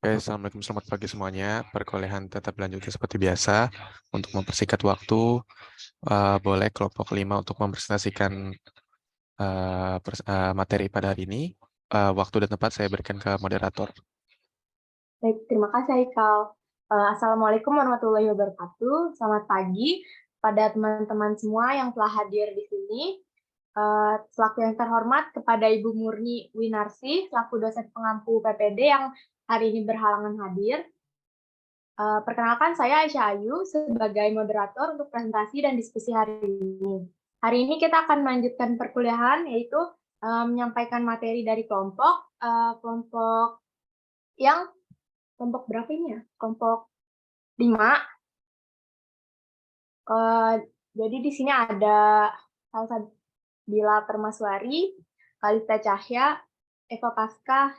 Oke, Assalamualaikum, selamat pagi semuanya. Perkuliahan tetap lanjutkan seperti biasa. Untuk mempersingkat waktu, boleh kelompok 5 untuk mempresentasikan materi pada hari ini. Waktu dan tempat saya berikan ke moderator. Baik, terima kasih Haikal. Assalamualaikum warahmatullahi wabarakatuh. Selamat pagi pada teman-teman semua yang telah hadir di sini. Selaku yang terhormat kepada Ibu Murni Winarsi, selaku dosen pengampu PPD yang hari ini berhalangan hadir. Perkenalkan, saya Aisyah Ayu sebagai moderator untuk presentasi dan diskusi hari ini. Hari ini kita akan melanjutkan perkuliahan, yaitu menyampaikan materi dari kelompok yang kelompok berapa ini ya? Kelompok 5. Jadi di sini ada Salsabila Permaswari, Kalista Cahya, Eva Paskah,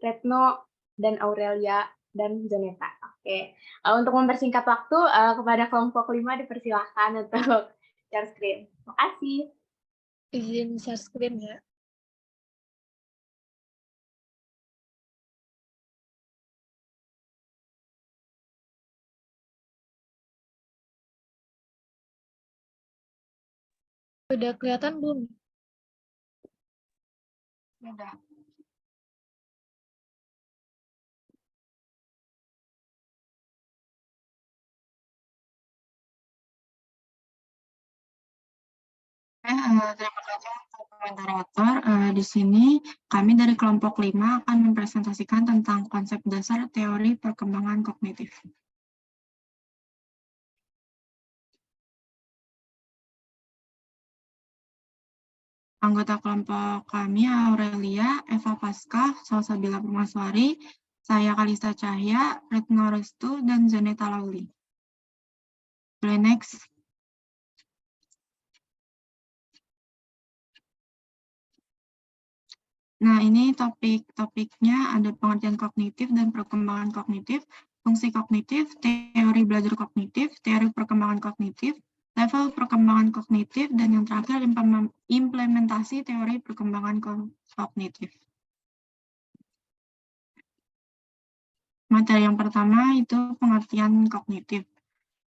Retno, dan Aurelia, dan Zoneta. Oke, untuk mempersingkat waktu, kepada kelompok 5 dipersilahkan untuk share screen. Terima kasih. Izin share screen ya. Udah kelihatan belum? Udah. Terima kasih untuk moderator. Di sini kami dari kelompok 5 akan mempresentasikan tentang konsep dasar teori perkembangan kognitif. Anggota kelompok kami Aurelia, Eva Paskah, Salsabila Permaswari, saya Kalista Cahya, Retno Restu, dan Zoneta Lauli. Boleh next. Nah, ini topik-topiknya ada pengertian kognitif dan perkembangan kognitif, fungsi kognitif, teori belajar kognitif, teori perkembangan kognitif, level perkembangan kognitif, dan yang terakhir implementasi teori perkembangan kognitif. Materi yang pertama itu pengertian kognitif.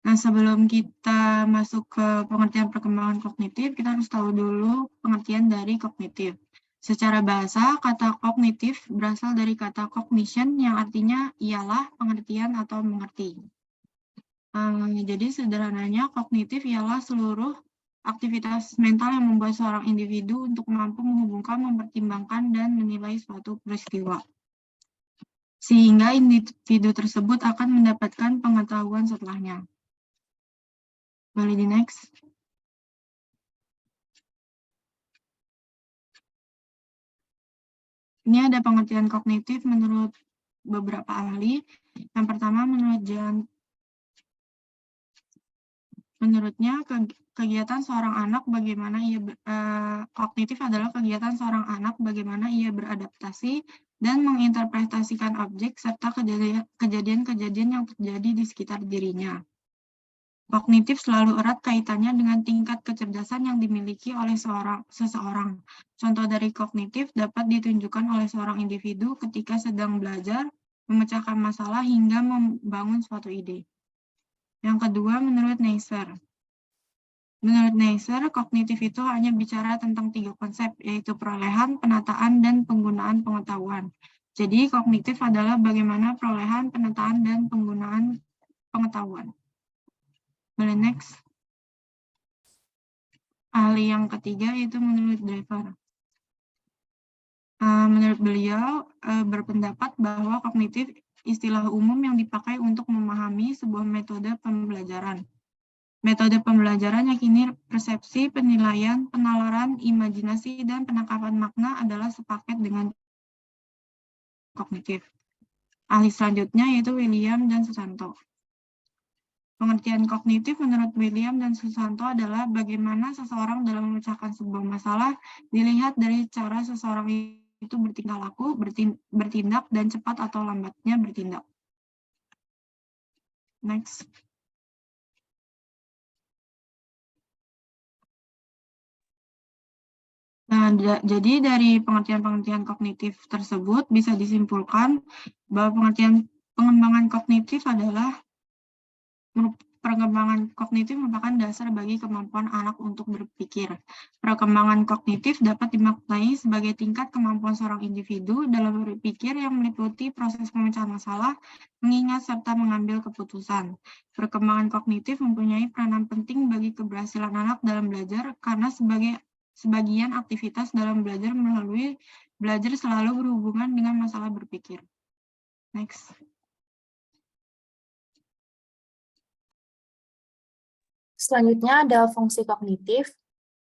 Nah, sebelum kita masuk ke pengertian perkembangan kognitif, kita harus tahu dulu pengertian dari kognitif. Secara bahasa, kata kognitif berasal dari kata cognition yang artinya ialah pengertian atau mengerti. Jadi sederhananya, kognitif ialah seluruh aktivitas mental yang membuat seorang individu untuk mampu menghubungkan, mempertimbangkan, dan menilai suatu peristiwa. Sehingga individu tersebut akan mendapatkan pengetahuan setelahnya. Boleh di next. Ini ada pengertian kognitif menurut beberapa ahli. Yang pertama, menurutnya kegiatan seorang anak bagaimana ia kognitif adalah kegiatan seorang anak bagaimana ia beradaptasi dan menginterpretasikan objek serta kejadian-kejadian yang terjadi di sekitar dirinya. Kognitif selalu erat kaitannya dengan tingkat kecerdasan yang dimiliki oleh seseorang. Contoh dari kognitif dapat ditunjukkan oleh seorang individu ketika sedang belajar, memecahkan masalah, hingga membangun suatu ide. Yang kedua, menurut Neisser. Menurut Neisser, kognitif itu hanya bicara tentang 3 konsep, yaitu perolehan, penataan, dan penggunaan pengetahuan. Jadi, kognitif adalah bagaimana perolehan, penataan, dan penggunaan pengetahuan. Boleh next. Ahli yang ketiga itu menurut Driver. Menurut beliau berpendapat bahwa kognitif istilah umum yang dipakai untuk memahami sebuah metode pembelajaran. Metode pembelajaran yakini persepsi, penilaian, penalaran, imajinasi, dan penangkapan makna adalah sepaket dengan kognitif. Ahli selanjutnya yaitu William dan Susanto. Pengertian kognitif menurut William dan Susanto adalah bagaimana seseorang dalam memecahkan sebuah masalah dilihat dari cara seseorang itu bertingkah laku, bertindak, dan cepat atau lambatnya bertindak. Next. Nah, jadi dari pengertian-pengertian kognitif tersebut bisa disimpulkan bahwa pengembangan kognitif adalah perkembangan kognitif merupakan dasar bagi kemampuan anak untuk berpikir. Perkembangan kognitif dapat dimaknai sebagai tingkat kemampuan seorang individu dalam berpikir yang meliputi proses pemecahan masalah, mengingat serta mengambil keputusan. Perkembangan kognitif mempunyai peranan penting bagi keberhasilan anak dalam belajar karena sebagian aktivitas dalam belajar melalui belajar selalu berhubungan dengan masalah berpikir. Next. Selanjutnya ada fungsi kognitif.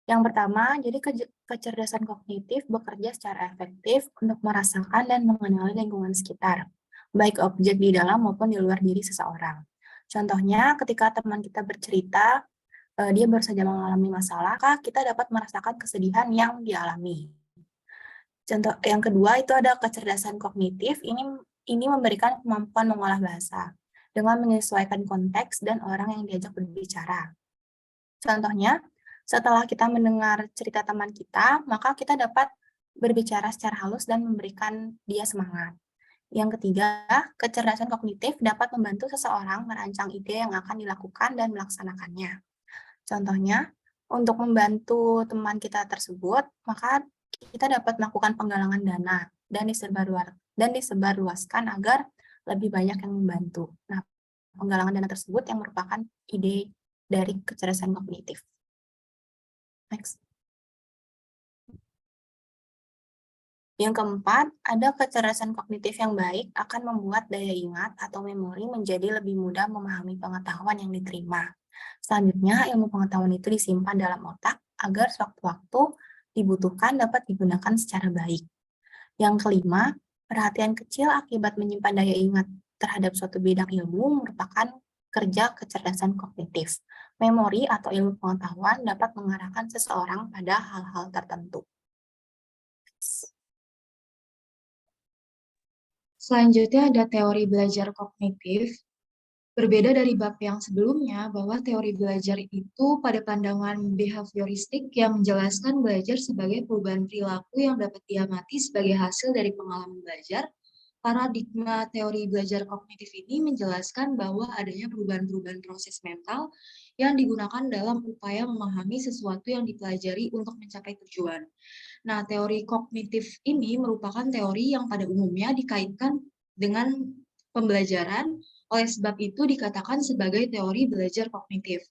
Yang pertama, jadi kecerdasan kognitif bekerja secara efektif untuk merasakan dan mengenali lingkungan sekitar, baik objek di dalam maupun di luar diri seseorang. Contohnya, ketika teman kita bercerita, dia baru saja mengalami masalah, kita dapat merasakan kesedihan yang dialami. Contoh yang kedua itu ada kecerdasan kognitif, ini memberikan kemampuan mengolah bahasa dengan menyesuaikan konteks dan orang yang diajak berbicara. Contohnya, setelah kita mendengar cerita teman kita, maka kita dapat berbicara secara halus dan memberikan dia semangat. Yang ketiga, kecerdasan kognitif dapat membantu seseorang merancang ide yang akan dilakukan dan melaksanakannya. Contohnya, untuk membantu teman kita tersebut, maka kita dapat melakukan penggalangan dana dan disebarluaskan agar lebih banyak yang membantu. Nah, penggalangan dana tersebut yang merupakan ide dari kecerdasan kognitif. Next. Yang keempat, ada kecerdasan kognitif yang baik akan membuat daya ingat atau memori menjadi lebih mudah memahami pengetahuan yang diterima. Selanjutnya, ilmu pengetahuan itu disimpan dalam otak agar sewaktu-waktu dibutuhkan dapat digunakan secara baik. Yang kelima, perhatian kecil akibat menyimpan daya ingat terhadap suatu bidang ilmu merupakan kerja kecerdasan kognitif. Memori atau ilmu pengetahuan dapat mengarahkan seseorang pada hal-hal tertentu. Selanjutnya ada teori belajar kognitif. Berbeda dari bab yang sebelumnya, bahwa teori belajar itu pada pandangan behavioristik yang menjelaskan belajar sebagai perubahan perilaku yang dapat diamati sebagai hasil dari pengalaman belajar. Paradigma teori belajar kognitif ini menjelaskan bahwa adanya perubahan-perubahan proses mental yang digunakan dalam upaya memahami sesuatu yang dipelajari untuk mencapai tujuan. Nah, teori kognitif ini merupakan teori yang pada umumnya dikaitkan dengan pembelajaran, oleh sebab itu dikatakan sebagai teori belajar kognitif.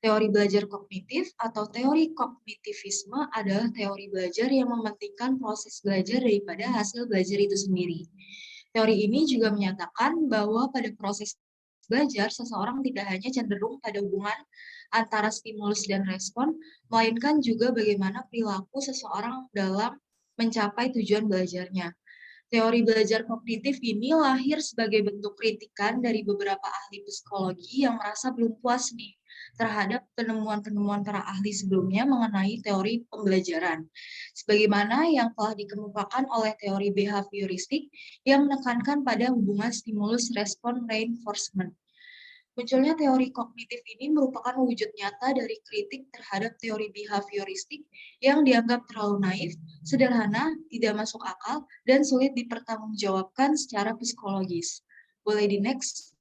Teori belajar kognitif atau teori kognitivisme adalah teori belajar yang mementingkan proses belajar daripada hasil belajar itu sendiri. Teori ini juga menyatakan bahwa pada proses belajar, seseorang tidak hanya cenderung pada hubungan antara stimulus dan respon, melainkan juga bagaimana perilaku seseorang dalam mencapai tujuan belajarnya. Teori belajar kognitif ini lahir sebagai bentuk kritikan dari beberapa ahli psikologi yang merasa belum puas nih terhadap penemuan-penemuan para ahli sebelumnya mengenai teori pembelajaran. Sebagaimana yang telah dikemukakan oleh teori behavioristik yang menekankan pada hubungan stimulus-respon reinforcement. Munculnya teori kognitif ini merupakan wujud nyata dari kritik terhadap teori behavioristik yang dianggap terlalu naif, sederhana, tidak masuk akal, dan sulit dipertanggungjawabkan secara psikologis. Boleh di next?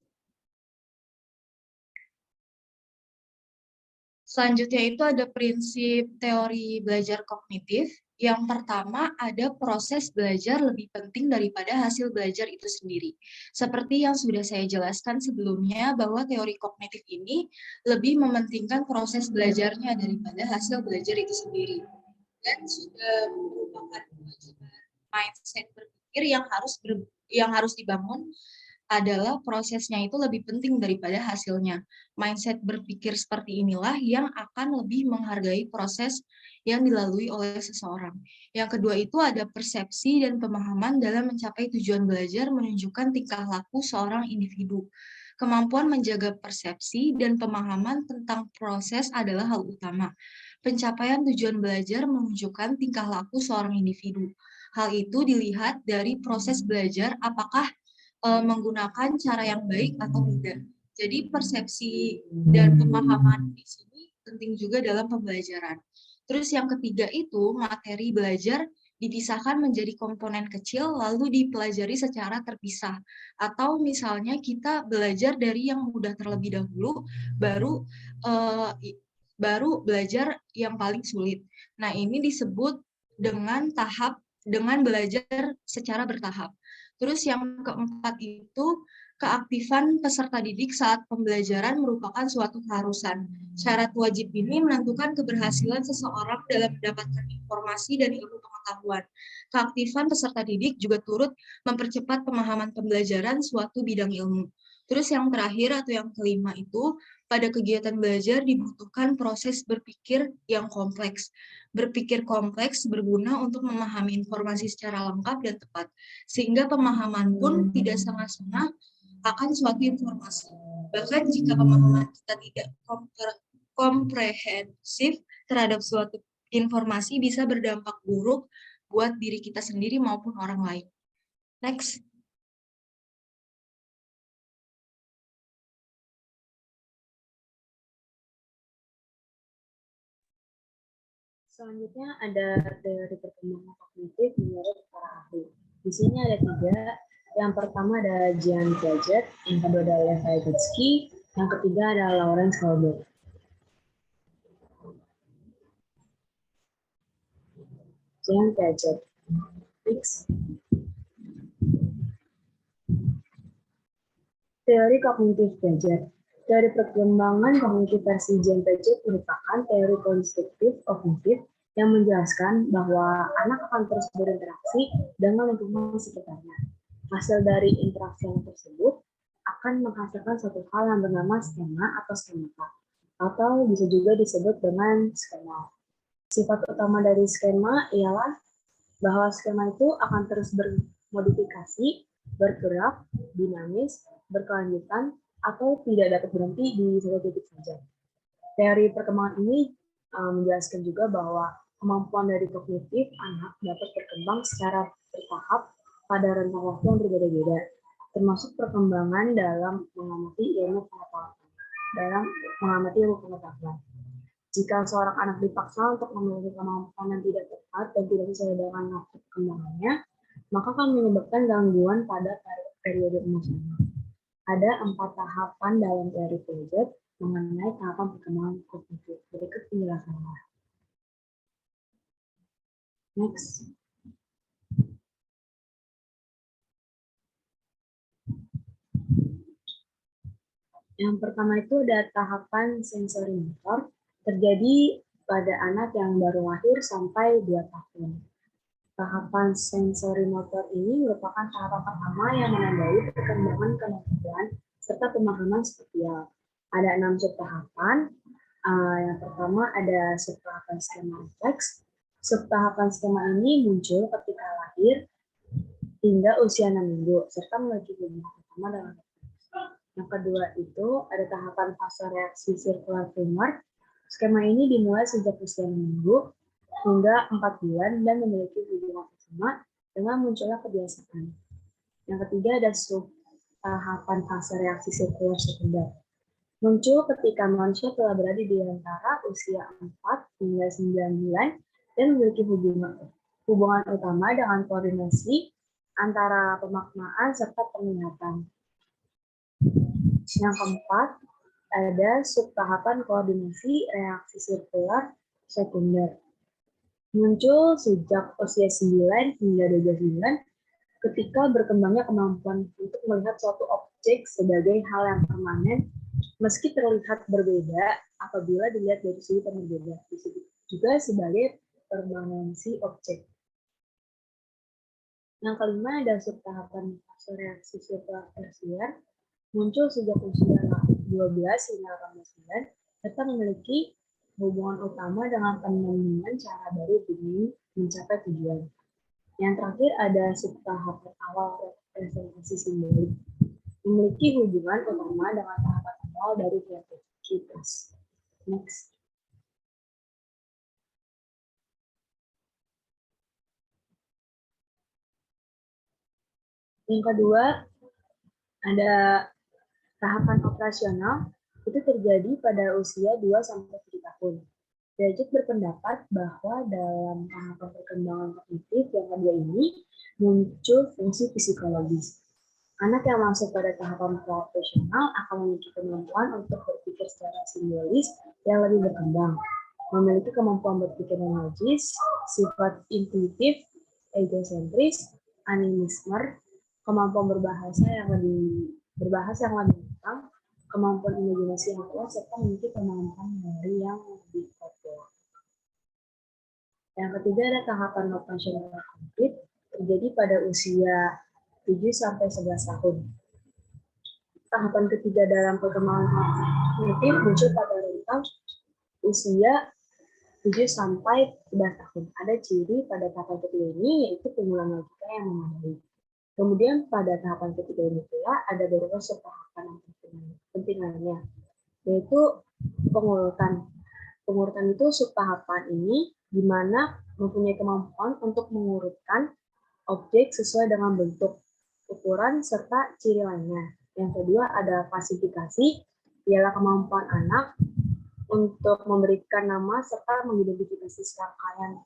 Selanjutnya itu ada prinsip teori belajar kognitif. Yang pertama ada proses belajar lebih penting daripada hasil belajar itu sendiri. Seperti yang sudah saya jelaskan sebelumnya bahwa teori kognitif ini lebih mementingkan proses belajarnya daripada hasil belajar itu sendiri. Dan sudah merupakan mindset berpikir yang harus dibangun adalah prosesnya itu lebih penting daripada hasilnya. Mindset berpikir seperti inilah yang akan lebih menghargai proses yang dilalui oleh seseorang. Yang kedua itu ada persepsi dan pemahaman dalam mencapai tujuan belajar menunjukkan tingkah laku seorang individu. Kemampuan menjaga persepsi dan pemahaman tentang proses adalah hal utama. Pencapaian tujuan belajar menunjukkan tingkah laku seorang individu. Hal itu dilihat dari proses belajar apakah menggunakan cara yang baik atau tidak. Jadi persepsi dan pemahaman di sini penting juga dalam pembelajaran. Terus yang ketiga itu materi belajar dipisahkan menjadi komponen kecil lalu dipelajari secara terpisah. Atau misalnya kita belajar dari yang mudah terlebih dahulu, baru belajar yang paling sulit. Nah, ini disebut dengan belajar secara bertahap. Terus yang keempat itu keaktifan peserta didik saat pembelajaran merupakan suatu keharusan. Syarat wajib ini menentukan keberhasilan seseorang dalam mendapatkan informasi dan ilmu pengetahuan. Keaktifan peserta didik juga turut mempercepat pemahaman pembelajaran suatu bidang ilmu. Terus yang terakhir atau yang kelima itu, pada kegiatan belajar dibutuhkan proses berpikir yang kompleks. Berpikir kompleks berguna untuk memahami informasi secara lengkap dan tepat, sehingga pemahaman pun tidak setengah-setengah akan suatu informasi. Bahkan jika pemahaman kita tidak komprehensif terhadap suatu informasi bisa berdampak buruk buat diri kita sendiri maupun orang lain. Next. Selanjutnya ada teori perkembangan kognitif menurut para ahli. Di sini ada 3. Yang pertama ada Jean Piaget, yang kedua ada Lev Vygotsky, yang ketiga ada Lawrence Kohlberg. Jean Piaget. Next. Teori kognitif Piaget. Teori perkembangan kognitif versi Jean Piaget merupakan teori konstruktif kognitif yang menjelaskan bahwa anak akan terus berinteraksi dengan lingkungan sekitarnya. Hasil dari interaksi tersebut akan menghasilkan suatu hal yang bernama skema atau skemata, atau bisa juga disebut dengan skema. Sifat utama dari skema ialah bahwa skema itu akan terus bermodifikasi, bergerak, dinamis, berkelanjutan, atau tidak dapat berhenti di satu titik saja. Teori perkembangan ini menjelaskan juga bahwa kemampuan dari kognitif anak dapat berkembang secara bertahap pada rentang waktu yang berbeda-beda, termasuk perkembangan dalam mengamati ilmu pengetahuan. Jika seorang anak dipaksa untuk memiliki kemampuan yang tidak tepat dan tidak sesuai dengan waktu perkembangannya, maka akan menyebabkan gangguan pada periode emosional. Ada 4 tahapan dalam teori Piaget mengenai tahapan perkembangan kognitif. Berikut penjelasannya. Next. Yang pertama itu ada tahapan sensori motor, terjadi pada anak yang baru lahir sampai 2 tahun. Tahapan sensori motor ini merupakan tahapan pertama yang menandai perkembangan kemampuan serta pemahaman spasial. Ada 6 subtahapan. Yang pertama ada subtahapan skema refleks. Subtahapan skema ini muncul ketika lahir hingga usia 6 minggu, serta memiliki hubungan utama dengan refleks. Yang kedua itu ada tahapan fase reaksi circular framework. Skema ini dimulai sejak usia 6 minggu hingga 4 bulan dan memiliki hubungan utama dengan munculnya kebiasaan. Yang ketiga ada subtahapan fase reaksi sirkular sekunder. Muncul ketika manusia telah berada di antara usia 4 hingga 9 bulan dan memiliki hubungan utama dengan koordinasi antara pemaknaan serta penglihatan. Yang keempat, ada subtahapan koordinasi reaksi sirkular sekunder. Muncul sejak usia 9 hingga 12 bulan ketika berkembangnya kemampuan untuk melihat suatu objek sebagai hal yang permanen meski terlihat berbeda apabila dilihat dari sudut yang berbeda. Disebut juga sebagai permanensi objek. Yang kelima ada subtahapan fase reaksi sirkular tersier. Muncul sejak usia 12 hingga 18 bulan serta memiliki hubungan utama dengan penemuan cara baru demi mencapai tujuan. Yang terakhir ada subtahapan awal representasi simbolik. Memiliki hubungan utama dengan tahapan awal dari kreativitas. Next. Yang kedua, ada tahapan operasional, itu terjadi pada usia 2-3 tahun. Derajat berpendapat bahwa dalam tahapan perkembangan kognitif yang kedua ini muncul fungsi psikologis. Anak yang masuk pada tahapan profesional akan memiliki kemampuan untuk berpikir secara simbolis yang lebih berkembang, memiliki kemampuan berpikir logis, sifat intuitif, egosentris, animisme, kemampuan berbahasa yang lebih lengkap, kemampuan imajinasi yang kuat, serta memiliki kemampuan memori yang lebih populer. Yang ketiga ada tahapan operasional kognitif terjadi pada usia 7-11 tahun. Tahapan ketiga dalam perkembangan kognitif muncul pada rentang usia 7-11 tahun. Ada ciri pada tahapan ketiga ini yaitu pemulihan logika yang memadai. Kemudian pada tahapan ketiga ini pula ada beberapa subtahapan yang penting lainnya, yaitu pengurutan. Pengurutan itu subtahapan ini di mana mempunyai kemampuan untuk mengurutkan objek sesuai dengan bentuk, ukuran, serta ciri lainnya. Yang kedua ada klasifikasi, ialah kemampuan anak untuk memberikan nama serta mengidentifikasi serangkaian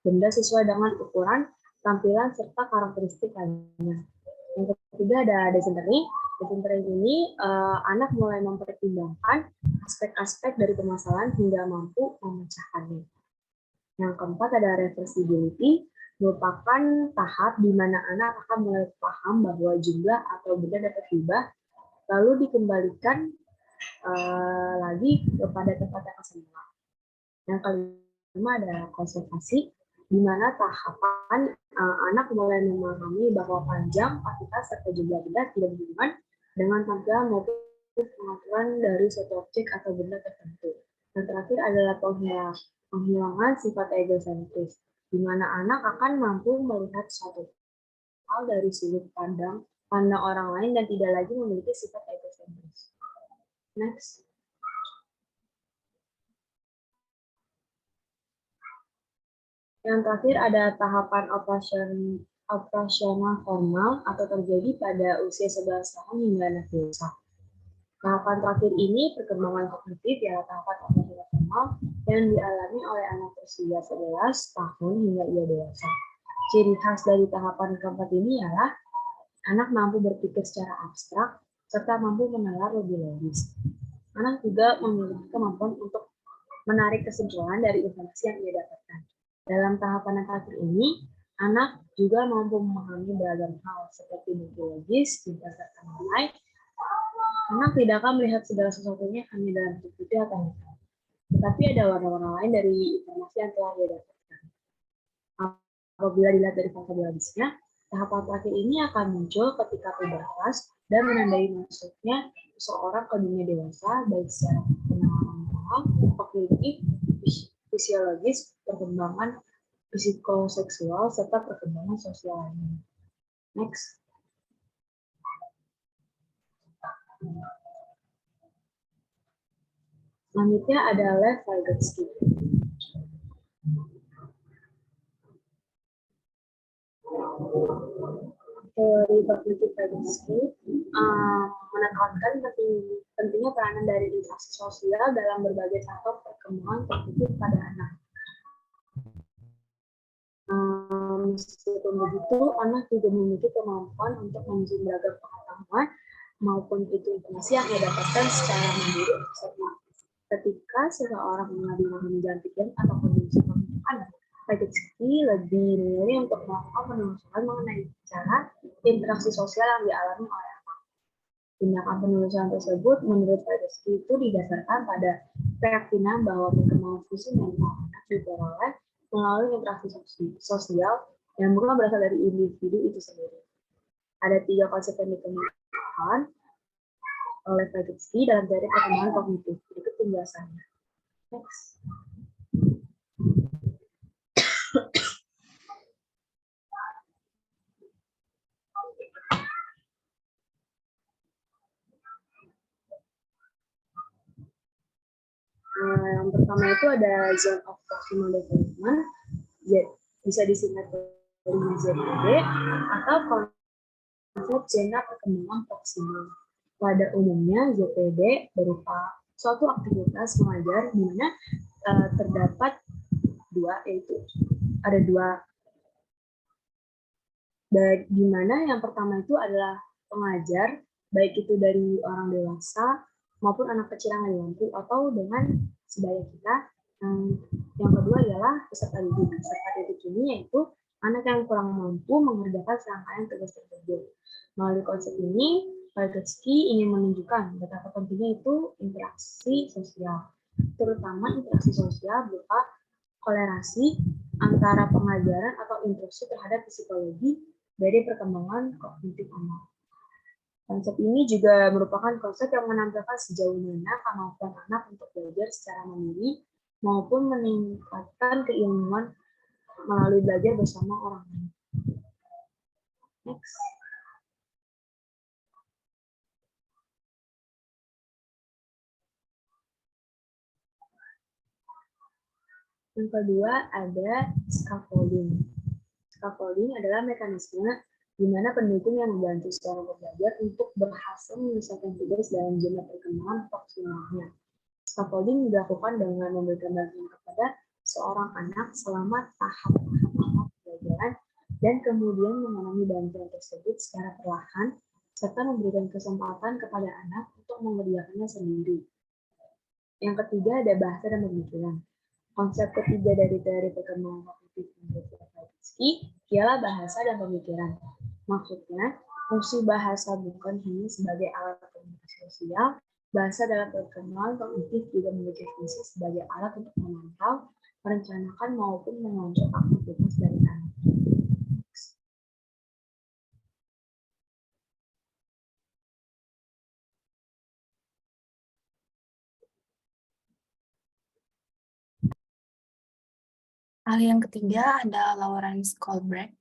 benda sesuai dengan ukuran, tampilan, serta karakteristik lainnya. Yang ketiga ada desentery. Desentery ini anak mulai mempertimbangkan aspek-aspek dari permasalahan hingga mampu memecahkannya. Yang keempat ada reversibility, merupakan tahap di mana anak akan mulai paham bahwa jumlah atau benda dapat diubah, lalu dikembalikan lagi kepada tempat yang semula. Yang kelima ada konservasi, di mana tahapan anak mulai memahami bahwa panjang, kuantitas, serta jumlah benda tidak berhubungan dengan tampilan maupun pengaturan dari suatu objek atau benda tertentu. Yang terakhir adalah penghilangan sifat egosentris, di mana anak akan mampu melihat suatu hal dari sudut pandang orang lain dan tidak lagi memiliki sifat egosentris. Next. Yang terakhir ada tahapan operasional formal atau terjadi pada usia 11 tahun hingga anak dewasa. Tahapan terakhir ini perkembangan kognitif ialah tahapan operasional formal yang dialami oleh anak usia 11 tahun hingga ia dewasa. Ciri khas dari tahapan keempat ini ialah anak mampu berpikir secara abstrak serta mampu menalar lebih logis. Anak juga memiliki kemampuan untuk menarik kesimpulan dari informasi yang ia dapatkan. Dalam tahapan yang terakhir ini, anak juga mampu memahami beragam hal seperti bukti logis, tingkah serta nilai. Anak tidak akan melihat segala sesuatunya hanya dalam bentuk putih atau hitam, tetapi ada warna-warna lain dari informasi yang telah ia dapatkan. Apabila dilihat dari fase biologisnya, tahapan terakhir ini akan muncul ketika pubertas dan menandai masuknya seseorang ke dunia dewasa, baik secara pengalaman moral, kognitif, fisiologis, perkembangan psikoseksual, serta perkembangan sosial lainnya. Next. Selanjutnya adalah Vygotsky. Teori kognitif Vygotsky menekankan pentingnya peranan dari interaksi sosial dalam berbagai tahap perkembangan kognitif pada anak. Meskipun begitu, anak juga memiliki kemampuan untuk menyusun beragam pengetahuan maupun itu informasi yang ia dapatkan secara mandiri. Ketika seseorang memahami jalan pikiran atau kondisi kognitif anak, Vygotsky lebih memilih untuk melakukan penelusuran mengenai cara interaksi sosial yang dialami oleh anak. Tindakan penelusuran tersebut menurut Vygotsky itu didasarkan pada keyakinan bahwa perkembangan fungsi mental anak diperoleh melalui interaksi sosial yang bukan berasal dari individu itu sendiri. Ada 3 konsep yang dikemukakan oleh Vygotsky dalam teori perkembangan kognitif. Berikut penjelasannya. Next. Yang pertama itu ada zone of proximal development, bisa disingkat dari ZPD, atau konsep zona perkembangan proksimal. Pada umumnya ZPD berupa suatu aktivitas mengajar di mana terdapat dua, yaitu ada dua. Di mana yang pertama itu adalah pengajar, baik itu dari orang dewasa maupun anak kecil yang mampu atau dengan sebaya kita. Yang kedua adalah peserta didik. Peserta didik ini yaitu anak yang kurang mampu mengerjakan serangkaian tugas tersebut. Melalui konsep ini, Vygotsky ingin menunjukkan betapa pentingnya itu interaksi sosial, terutama interaksi sosial berupa kolerasi antara pengajaran atau instruksi terhadap psikologi dari perkembangan kognitif anak. Konsep ini juga merupakan konsep yang menampilkan sejauh mana kemampuan anak untuk belajar secara mandiri maupun meningkatkan keilmuan melalui belajar bersama orang lain. Next. Yang kedua ada scaffolding. Scaffolding adalah mekanisme di mana pendukung yang membantu seorang belajar untuk berhasil menyelesaikan tugas dalam zona perkembangan maksimalnya. Scaffolding dilakukan dengan memberikan bantuan kepada seorang anak selama tahap-tahap pembelajaran dan kemudian memenuhi bantuan tersebut secara perlahan serta memberikan kesempatan kepada anak untuk mengerjakannya sendiri. Yang ketiga ada bahasa dan pemikiran. Konsep ketiga dari teori perkembangan kognitif menurut Vygotsky ialah bahasa dan pemikiran. Maksudnya, fungsi bahasa bukan hanya sebagai alat komunikasi sosial, bahasa dalam perkembangan kognitif juga memiliki fungsi sebagai alat untuk memantau, merencanakan maupun mengontrol aktivitas dari anak. Hal yang ketiga ada Lawrence Kohlberg.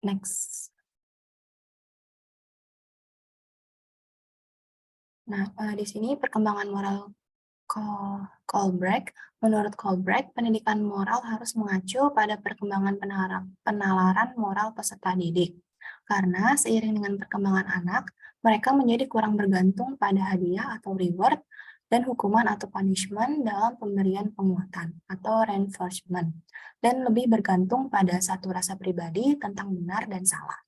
Next. Nah, di sini perkembangan moral Kohlberg. Menurut Kohlberg, pendidikan moral harus mengacu pada perkembangan penalaran moral peserta didik. Karena seiring dengan perkembangan anak, mereka menjadi kurang bergantung pada hadiah atau reward dan hukuman atau punishment dalam pemberian penguatan atau reinforcement, dan lebih bergantung pada satu rasa pribadi tentang benar dan salah.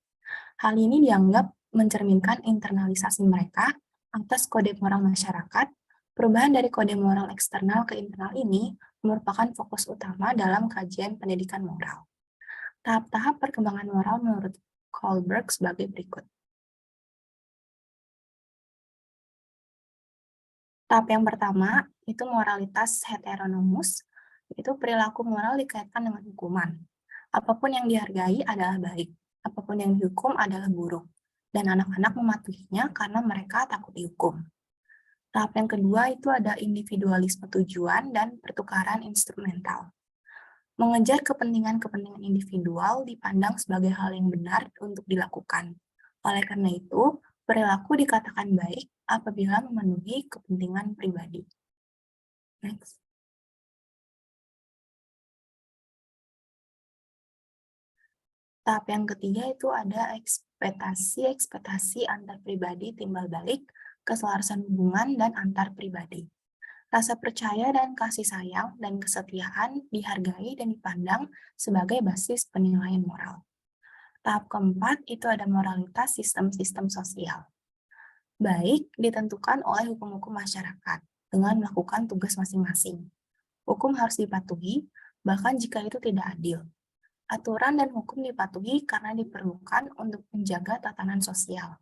Hal ini dianggap mencerminkan internalisasi mereka atas kode moral masyarakat. Perubahan dari kode moral eksternal ke internal ini merupakan fokus utama dalam kajian pendidikan moral. Tahap-tahap perkembangan moral menurut Kohlberg sebagai berikut. Tahap yang pertama, itu moralitas heteronomus, yaitu perilaku moral dikaitkan dengan hukuman. Apapun yang dihargai adalah baik, apapun yang dihukum adalah buruk, dan anak-anak mematuhinya karena mereka takut dihukum. Tahap yang kedua itu ada individualisme tujuan dan pertukaran instrumental. Mengejar kepentingan-kepentingan individual dipandang sebagai hal yang benar untuk dilakukan. Oleh karena itu, perilaku dikatakan baik apabila memenuhi kepentingan pribadi. Next. Tahap yang ketiga itu ada ekspektasi antar pribadi timbal balik, keselarasan hubungan dan antar pribadi. Rasa percaya dan kasih sayang dan kesetiaan dihargai dan dipandang sebagai basis penilaian moral. Tahap keempat itu ada moralitas sistem-sistem sosial. Baik ditentukan oleh hukum-hukum masyarakat dengan melakukan tugas masing-masing. Hukum harus dipatuhi, bahkan jika itu tidak adil. Aturan dan hukum dipatuhi karena diperlukan untuk menjaga tatanan sosial.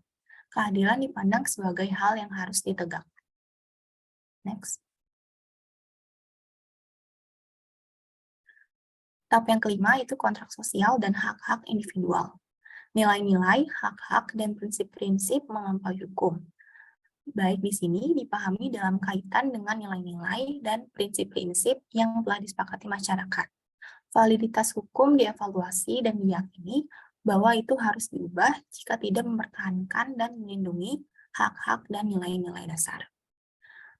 Keadilan dipandang sebagai hal yang harus ditegakkan. Next. Tahap yang kelima itu kontrak sosial dan hak-hak individual. Nilai-nilai, hak-hak, dan prinsip-prinsip melampaui hukum. Baik di sini dipahami dalam kaitan dengan nilai-nilai dan prinsip-prinsip yang telah disepakati masyarakat. Validitas hukum dievaluasi dan diyakini bahwa itu harus diubah jika tidak mempertahankan dan melindungi hak-hak dan nilai-nilai dasar.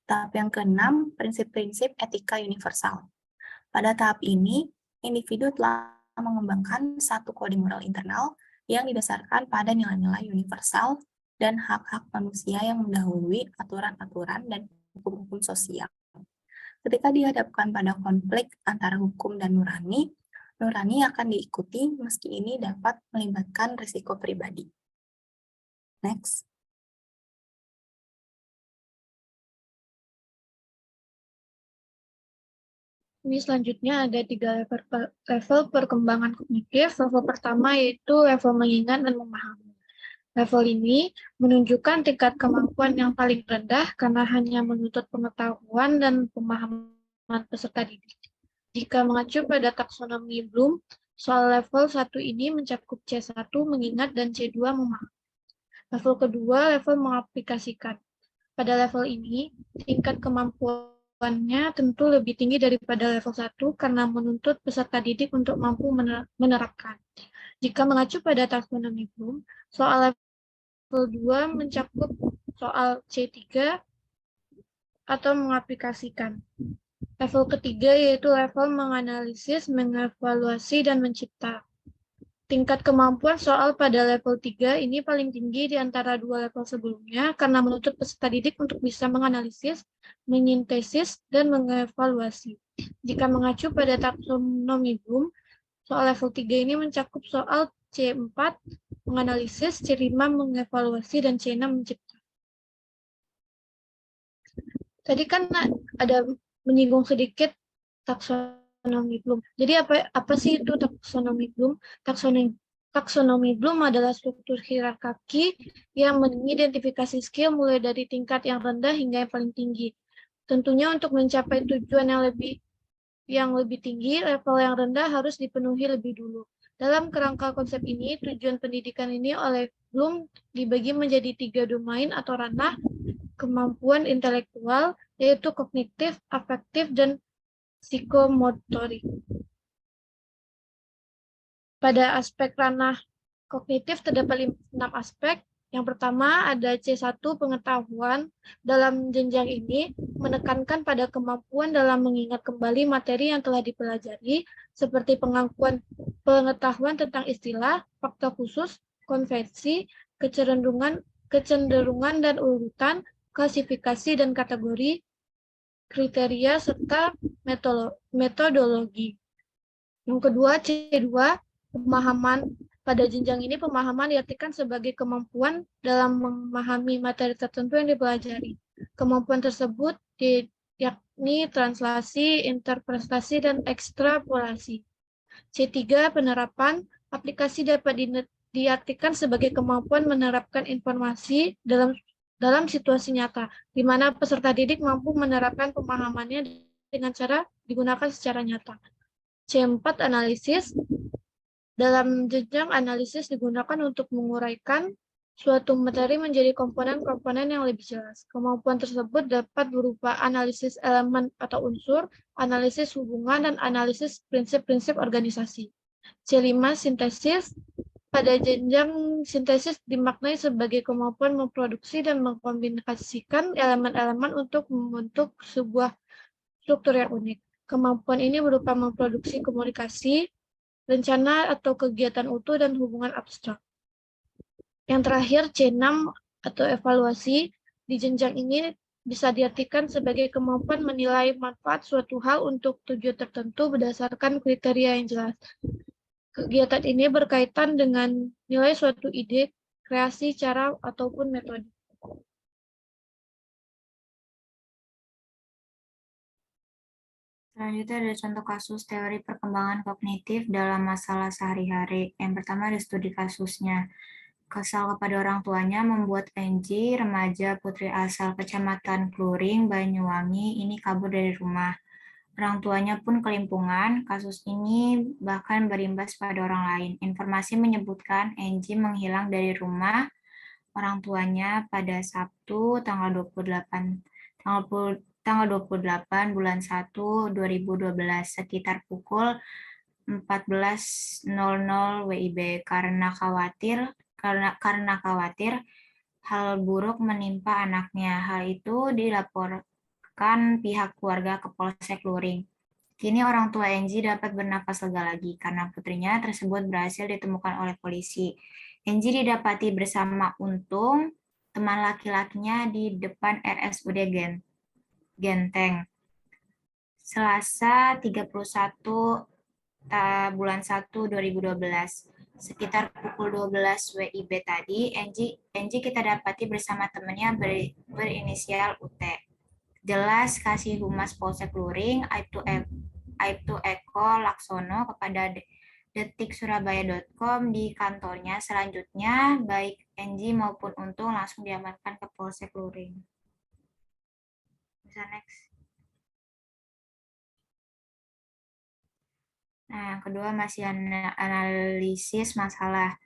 Tahap yang keenam, prinsip-prinsip etika universal. Pada tahap ini, individu telah mengembangkan satu kode moral internal yang didasarkan pada nilai-nilai universal dan hak-hak manusia yang mendahului aturan-aturan dan hukum-hukum sosial. Ketika dihadapkan pada konflik antara hukum dan nurani, nurani akan diikuti meski ini dapat melibatkan risiko pribadi. Next. Ini selanjutnya ada 3 level perkembangan kognitif. Level pertama yaitu level mengingat dan memahami. Level ini menunjukkan tingkat kemampuan yang paling rendah karena hanya menuntut pengetahuan dan pemahaman peserta didik. Jika mengacu pada taksonomi Bloom, soal level 1 ini mencakup C1 mengingat dan C2 memahami. Level kedua, level mengaplikasikan. Pada level ini, tingkat kemampuannya tentu lebih tinggi daripada level 1 karena menuntut peserta didik untuk mampu menerapkan. Jika mengacu pada taksonomi Bloom, soal level 2 mencakup soal C3 atau mengaplikasikan. Level ketiga yaitu level menganalisis, mengevaluasi, dan mencipta. Tingkat kemampuan soal pada level 3 ini paling tinggi di antara 2 level sebelumnya karena menuntut peserta didik untuk bisa menganalisis, menyintesis, dan mengevaluasi. Jika mengacu pada taksonomi Bloom, soal level 3 ini mencakup soal C4, menganalisis, C5, mengevaluasi, dan C6, mencipta. Tadi kan ada menyinggung sedikit taksonomi Bloom. Jadi apa sih itu taksonomi Bloom? Taksonomi Bloom adalah struktur hierarki yang mengidentifikasi skill mulai dari tingkat yang rendah hingga yang paling tinggi. Tentunya untuk mencapai tujuan yang lebih tinggi, level yang rendah harus dipenuhi lebih dulu. Dalam kerangka konsep ini, tujuan pendidikan ini oleh Bloom dibagi menjadi 3 domain atau ranah: kemampuan intelektual, yaitu kognitif, afektif, dan psikomotorik. Pada aspek ranah kognitif terdapat 6 aspek. Yang pertama ada C1, pengetahuan. Dalam jenjang ini menekankan pada kemampuan dalam mengingat kembali materi yang telah dipelajari, seperti pengetahuan tentang istilah, fakta khusus, konvensi, kecenderungan dan urutan, klasifikasi dan kategori, kriteria, serta metodologi. Yang kedua, C2, pemahaman. Pada jenjang ini, pemahaman diartikan sebagai kemampuan dalam memahami materi tertentu yang dipelajari. Kemampuan tersebut yakni translasi, interpretasi, dan ekstrapolasi. C3, penerapan. Aplikasi dapat diartikan sebagai kemampuan menerapkan informasi dalam situasi nyata, di mana peserta didik mampu menerapkan pemahamannya dengan cara digunakan secara nyata. C4, analisis. Dalam jenjang analisis digunakan untuk menguraikan suatu materi menjadi komponen-komponen yang lebih jelas. Kemampuan tersebut dapat berupa analisis elemen atau unsur, analisis hubungan, dan analisis prinsip-prinsip organisasi. C5, sintesis. Pada jenjang sintesis dimaknai sebagai kemampuan memproduksi dan mengkombinasikan elemen-elemen untuk membentuk sebuah struktur yang unik. Kemampuan ini berupa memproduksi komunikasi, rencana atau kegiatan utuh, dan hubungan abstrak. Yang terakhir, C6 atau evaluasi. Di jenjang ini bisa diartikan sebagai kemampuan menilai manfaat suatu hal untuk tujuan tertentu berdasarkan kriteria yang jelas. Kegiatan ini berkaitan dengan nilai suatu ide, kreasi, cara, ataupun metode. Selanjutnya ada contoh kasus teori perkembangan kognitif dalam masalah sehari-hari. Yang pertama ada studi kasusnya. Kesal kepada orang tuanya membuat Enji, remaja putri asal Kecamatan Kluring, Banyuwangi, ini kabur dari rumah. Orang tuanya pun kelimpungan. Kasus ini bahkan berimbas pada orang lain. Informasi menyebutkan Enji menghilang dari rumah orang tuanya pada Sabtu tanggal 28 bulan 1 2012 sekitar pukul 14.00 WIB karena khawatir hal buruk menimpa anaknya. Hal itu dilaporkan pihak keluarga ke Polsek Luring. Kini orang tua Enji dapat bernafas lega lagi karena putrinya tersebut berhasil ditemukan oleh polisi. Enji didapati bersama Untung, teman laki-lakinya, di depan RSUD Genteng. Selasa 31 bulan 1 2012. Sekitar pukul 12 WIB tadi, Angie kita dapati bersama temannya berinisial UT. Jelas kasih Humas Polsek Luring, Aibtu Eko Laksono kepada detiksurabaya.com di kantornya. Selanjutnya, baik Angie maupun Untung langsung diamankan ke Polsek Luring. Bisa next. Nah, yang kedua masih analisis masalah.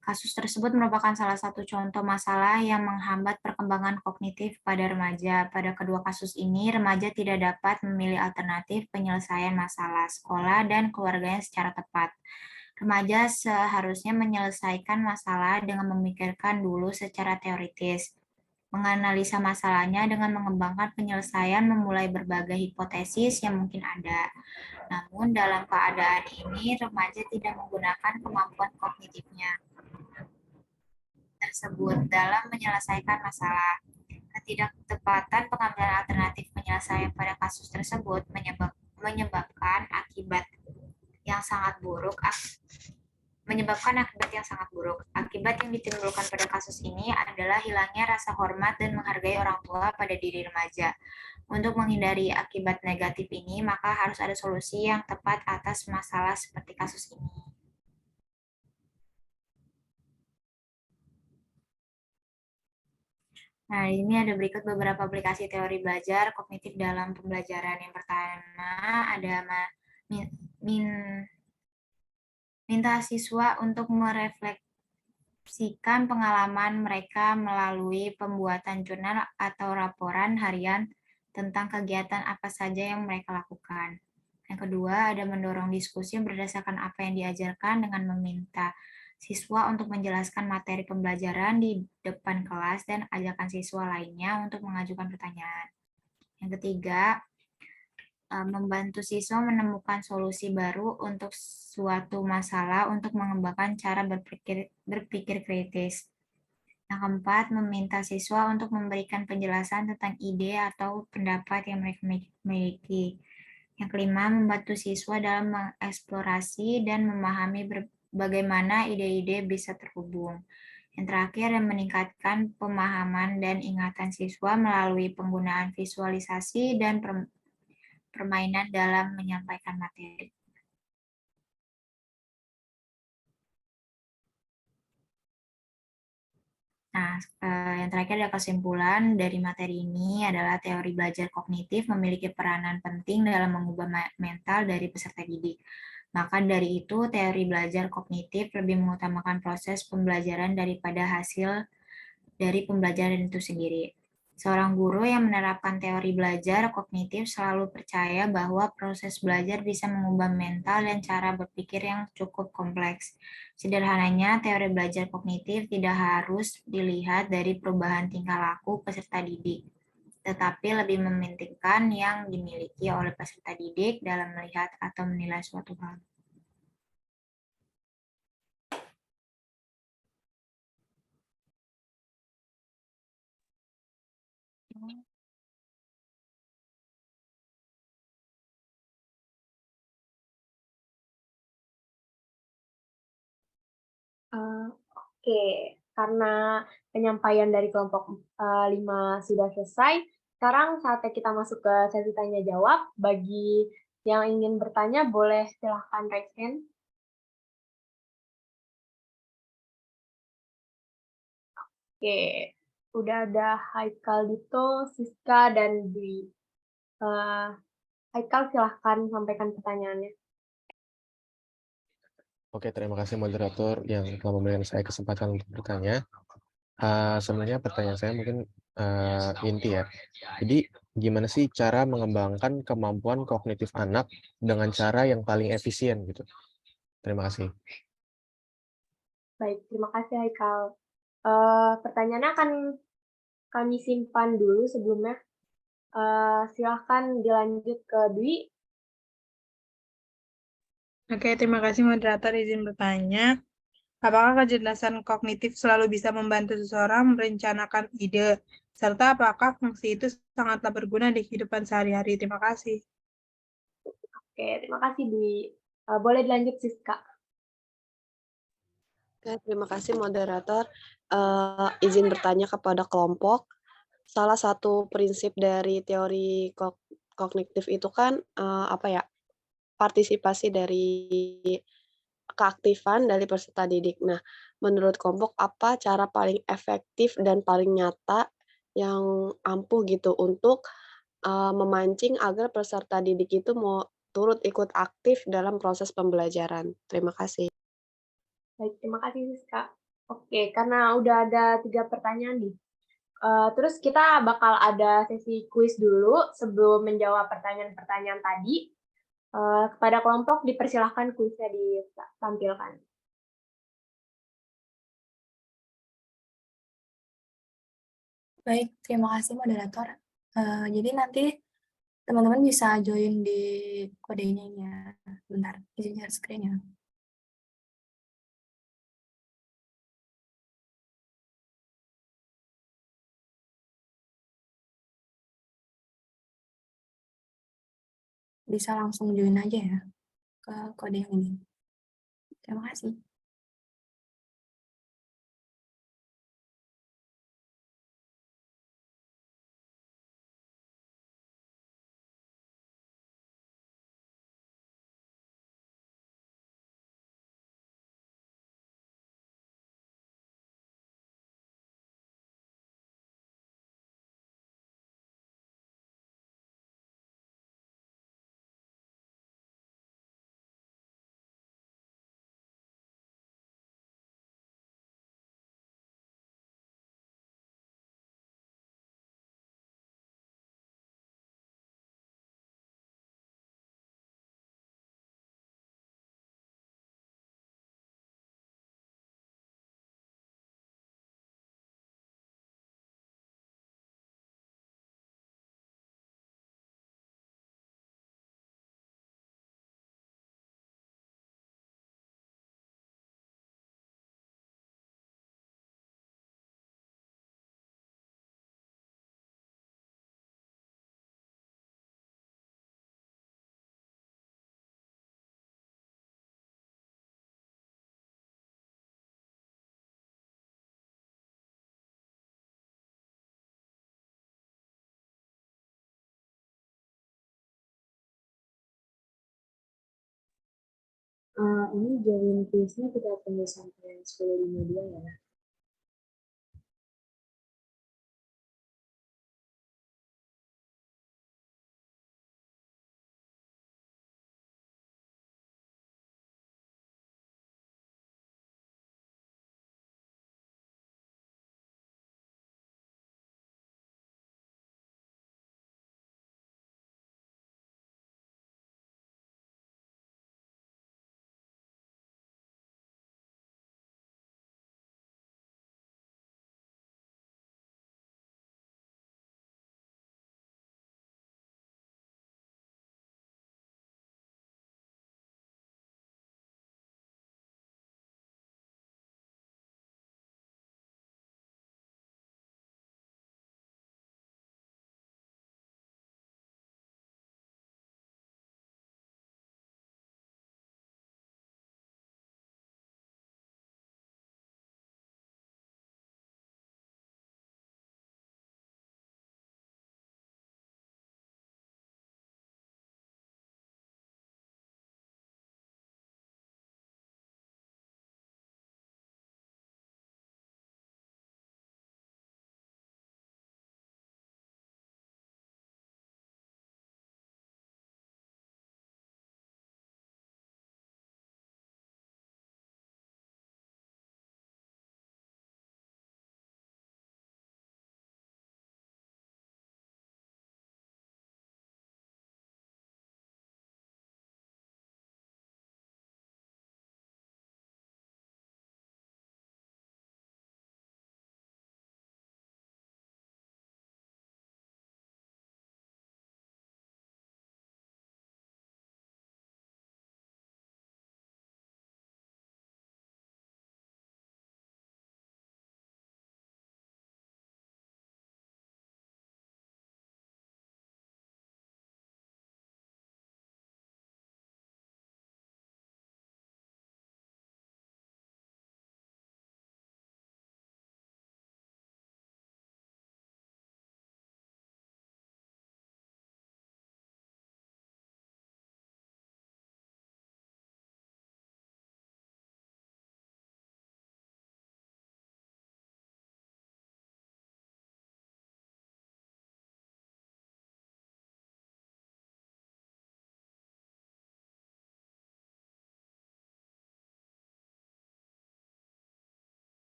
Kasus tersebut merupakan salah satu contoh masalah yang menghambat perkembangan kognitif pada remaja. Pada kedua kasus ini, remaja tidak dapat memilih alternatif penyelesaian masalah sekolah dan keluarganya secara tepat. Remaja seharusnya menyelesaikan masalah dengan memikirkan dulu secara teoritis, menganalisa masalahnya dengan mengembangkan penyelesaian, memulai berbagai hipotesis yang mungkin ada. Namun dalam keadaan ini, remaja tidak menggunakan kemampuan kognitifnya tersebut dalam menyelesaikan masalah. Ketidaktepatan pengambilan alternatif penyelesaian pada kasus tersebut menyebabkan akibat yang sangat buruk. Akibat yang ditimbulkan pada kasus ini adalah hilangnya rasa hormat dan menghargai orang tua pada diri remaja. Untuk menghindari akibat negatif ini, maka harus ada solusi yang tepat atas masalah seperti kasus ini. Nah, ini ada berikut beberapa aplikasi teori belajar kognitif dalam pembelajaran. Yang pertama ada minta siswa untuk merefleksikan pengalaman mereka melalui pembuatan jurnal atau laporan harian tentang kegiatan apa saja yang mereka lakukan. Yang kedua, ada mendorong diskusi berdasarkan apa yang diajarkan dengan meminta siswa untuk menjelaskan materi pembelajaran di depan kelas dan ajakan siswa lainnya untuk mengajukan pertanyaan. Yang ketiga, membantu siswa menemukan solusi baru untuk suatu masalah untuk mengembangkan cara berpikir kritis. Yang keempat, meminta siswa untuk memberikan penjelasan tentang ide atau pendapat yang mereka miliki. Yang kelima, membantu siswa dalam mengeksplorasi dan memahami bagaimana ide-ide bisa terhubung. Yang terakhir, meningkatkan pemahaman dan ingatan siswa melalui penggunaan visualisasi dan permainan dalam menyampaikan materi. Nah, yang terakhir ada kesimpulan dari materi ini adalah teori belajar kognitif memiliki peranan penting dalam mengubah mental dari peserta didik. Maka dari itu, teori belajar kognitif lebih mengutamakan proses pembelajaran daripada hasil dari pembelajaran itu sendiri. Seorang guru yang menerapkan teori belajar kognitif selalu percaya bahwa proses belajar bisa mengubah mental dan cara berpikir yang cukup kompleks. Sederhananya, teori belajar kognitif tidak harus dilihat dari perubahan tingkah laku peserta didik, tetapi lebih mementingkan yang dimiliki oleh peserta didik dalam melihat atau menilai suatu hal. Oke, karena penyampaian dari kelompok 5 sudah selesai, sekarang saatnya kita masuk ke sesi tanya jawab. Bagi yang ingin bertanya, boleh silahkan raise hand. Oke, udah ada Haikal Dito, Siska, dan Dwi. Haikal, silahkan sampaikan pertanyaannya. Oke, terima kasih moderator yang telah memberikan saya kesempatan untuk bertanya. Sebenarnya pertanyaan saya mungkin inti ya. Jadi gimana sih cara mengembangkan kemampuan kognitif anak dengan cara yang paling efisien gitu? Terima kasih. Baik, terima kasih Haikal. Pertanyaannya akan kami simpan dulu sebelumnya. Silahkan dilanjut ke Dwi. Oke, terima kasih moderator izin bertanya. Apakah kecerdasan kognitif selalu bisa membantu seseorang merencanakan ide? Serta apakah fungsi itu sangatlah berguna di kehidupan sehari-hari? Terima kasih. Oke, terima kasih Dwi. Boleh dilanjut Siska. Oke, terima kasih moderator. Izin bertanya kepada kelompok. Salah satu prinsip dari teori kognitif itu kan apa ya? Partisipasi dari keaktifan dari peserta didik. Nah, menurut kelompok apa cara paling efektif dan paling nyata yang ampuh gitu untuk memancing agar peserta didik itu mau turut ikut aktif dalam proses pembelajaran? Terima kasih. Baik, terima kasih Siska. Oke, karena udah ada 3 pertanyaan nih. Terus kita bakal ada sesi kuis dulu sebelum menjawab pertanyaan-pertanyaan tadi. Kepada kelompok dipersilahkan kuisnya ditampilkan. Baik, terima kasih moderator. Jadi nanti teman-teman bisa join di kodenya ya. Bentar, izin share screen ya. Bisa langsung join aja ya ke kode yang ini. Terima kasih. Ini join kuisnya kita tunggu sampai 10.52 ya.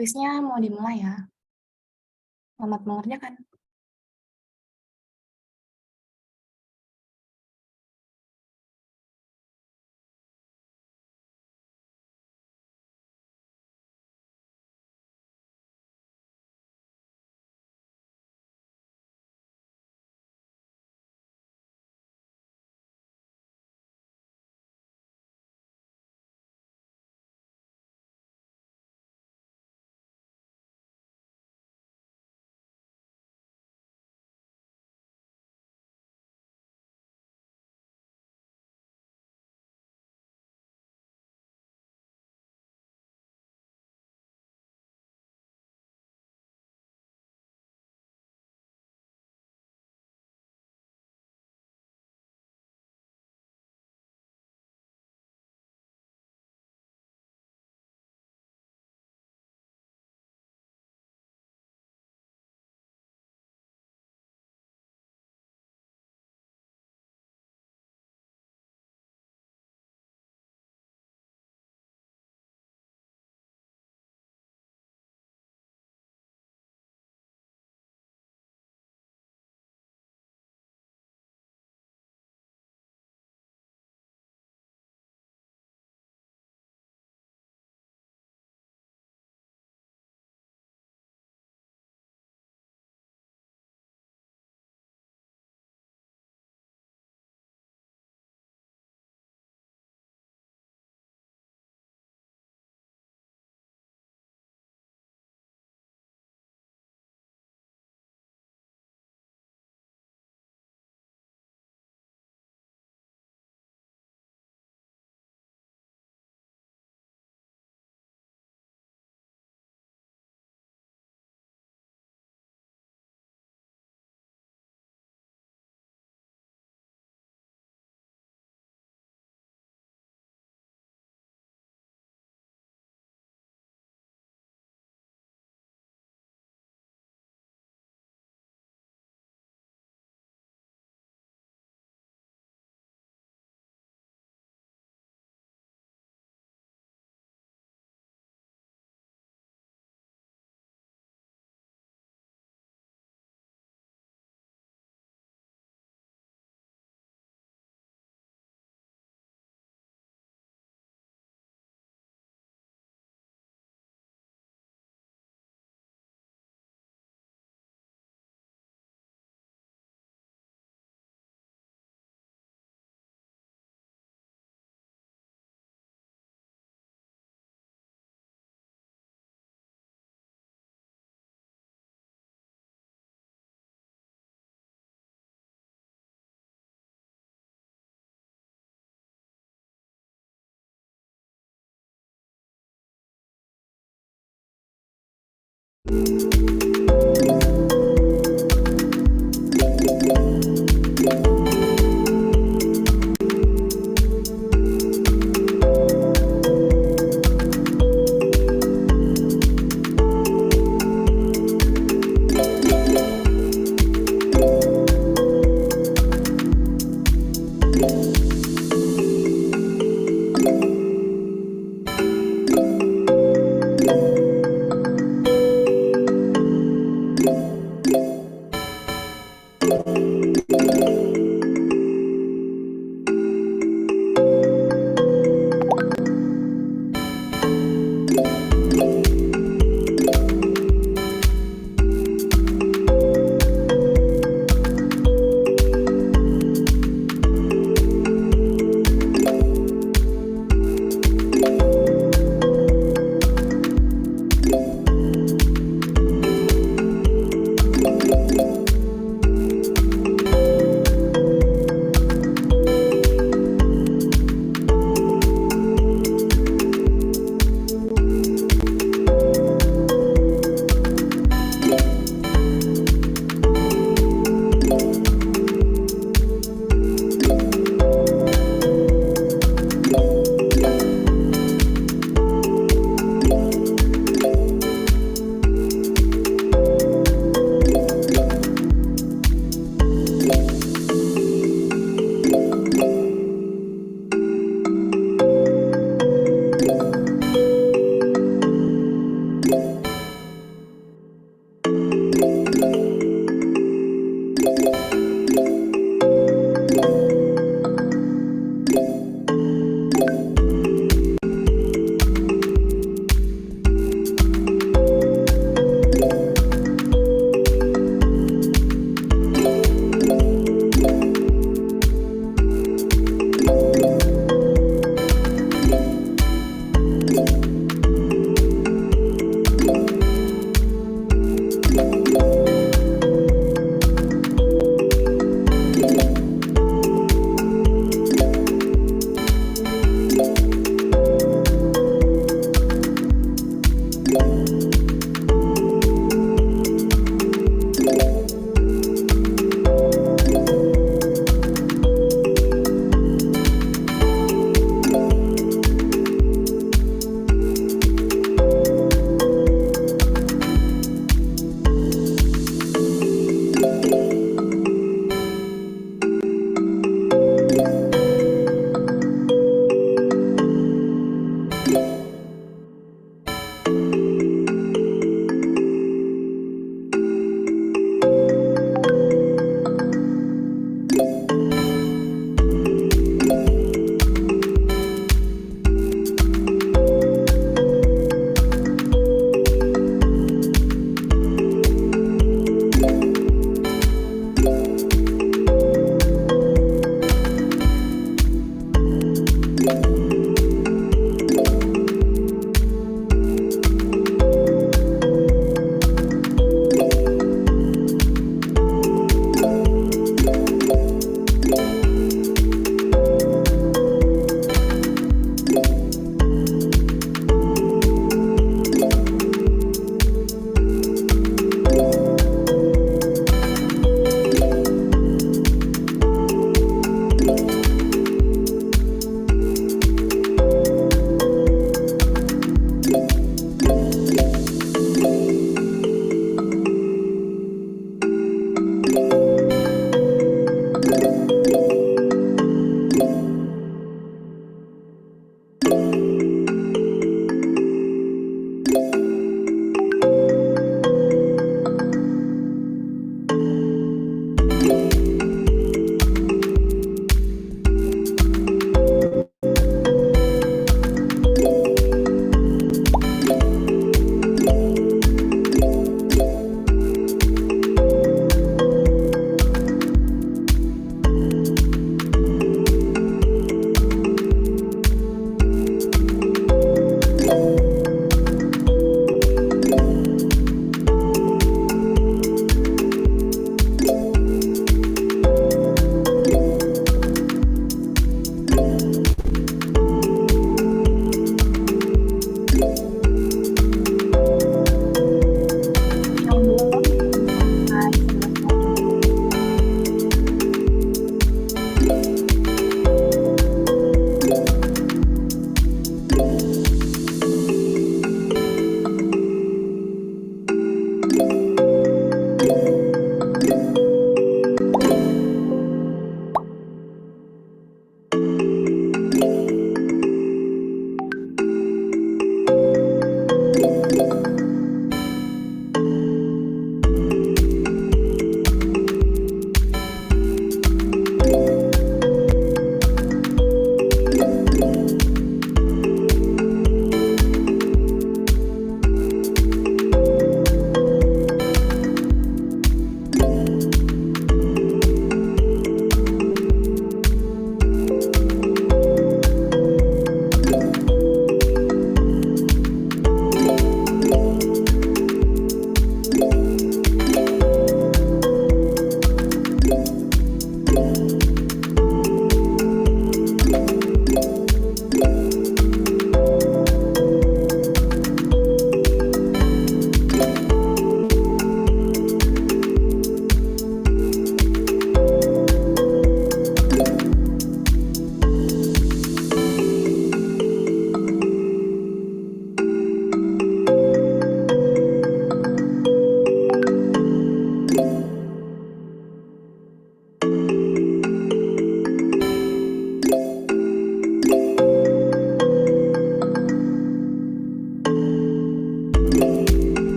Kuisnya mau dimulai ya. Selamat mengerjakan.